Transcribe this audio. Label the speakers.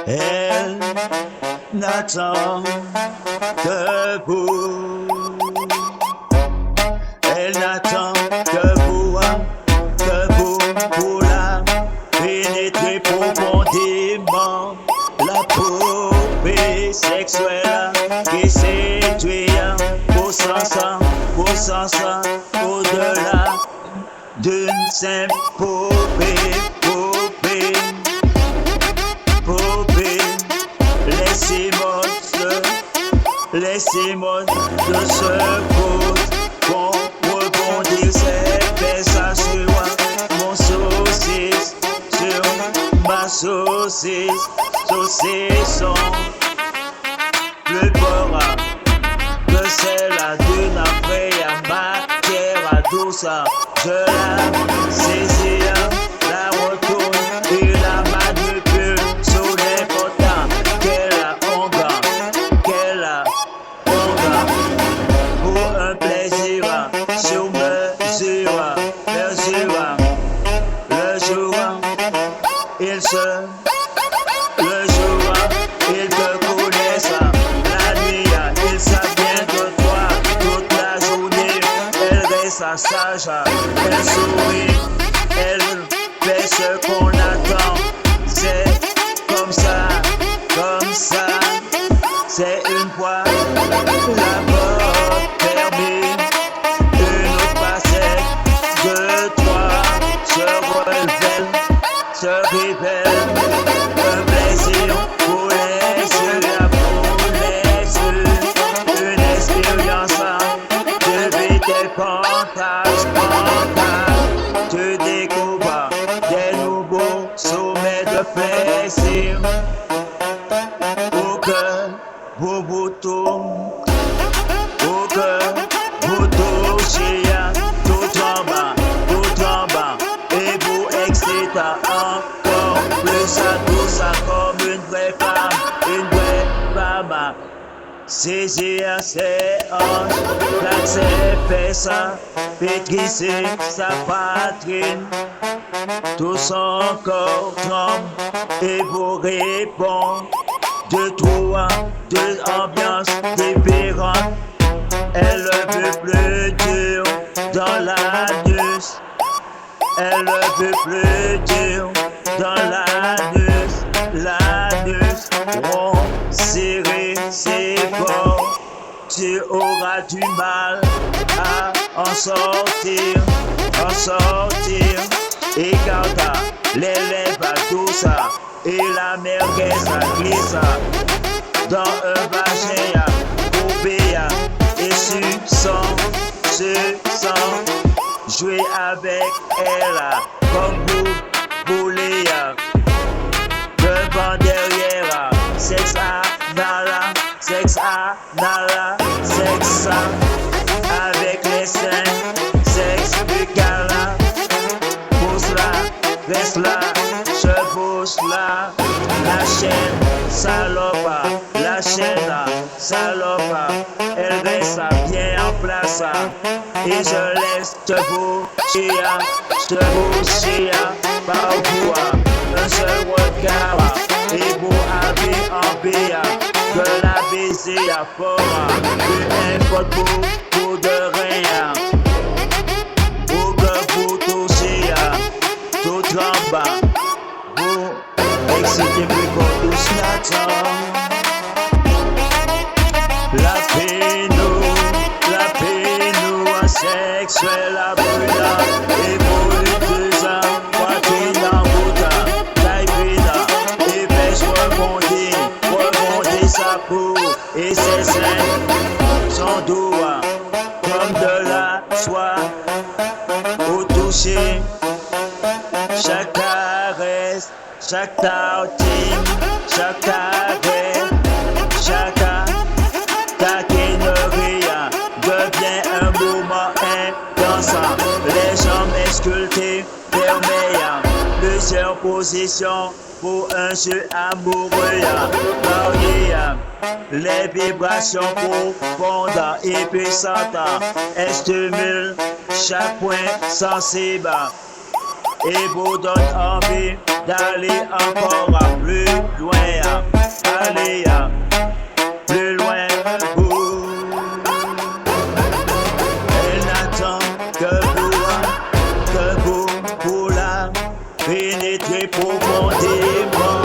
Speaker 1: Elle n'attend que vous. Elle n'attend que vous pour la pénétrer profondément. La poupée sexuelle qui séduit pour sens, au-delà d'une simple poupée. Laissez-moi de ce pose pour rebondir ses fesses sur mon saucisse, sur ma saucisse, saucisson. Plus fort que celle d'une vraie matière douce. Je la saisis, la retourne et la manipule sous l'important qu'elle a pour un plaisir sur mesure. Le jour, il te connaissent. La nuit, il s'abvient de toi toute la journée. Elle reste sage, elle sourit, elle fait ce qu'on attend. C'est comme ça, c'est une fois la mort permis. Une autre facette de toi se révèle, un plaisir pour les yeux, une expérience de vie des fantasmes. Tu découvres des nouveaux sommets de plaisir. Au cœur, vous tournez, au cœur, vous touchez, tout en bas, et vous excitez encore plus à tout ça comme une vraie femme. Saisir ses hanches, placer ses fesses, pétrisser sa poitrine, tout son corps tremble et vous répond. De trois, deux ambiances différentes. Elle veut plus dur dans l'anus. Elle veut plus dur dans l'anus. Rond, serré, c'est fort. Tu auras du mal à en sortir. Écarte les lèvres douces et la merguez glisse dans un vagin courbé et suçant. Jouer avec elle comme vous voulez. Devant, derrière, sexe avec les seins, sexe buccal. Pousse-la, reste-la, chevauche-la. La chaîne salope, elle reste bien en place. Et je laisse te boucher par vous. Un seul regard, et vous avez envie de la baiser à fort. Peu importe pour de rien, où que vous touchez, tout en bas. Vous excitez plus fort tout Snatcher. La pénou, sexuelle à brûlant, et voluptueuse, poitrine en route, taille vide, et pêche rebondit sa peau, et ses seins sont doux, comme de la soie, au toucher, chaque caresse, chaque tartine, chaque caresse, chaque taquinerie devient un mouvement intense. Les jambes sculptées, fermées, plusieurs positions pour un jeu amoureux. Varié, les vibrations profondes et puissantes stimulent chaque point sensible. et vous donne envie d'aller encore plus loin, aller plus loin. Elle n'attend que vous pour la pénétrer profondément.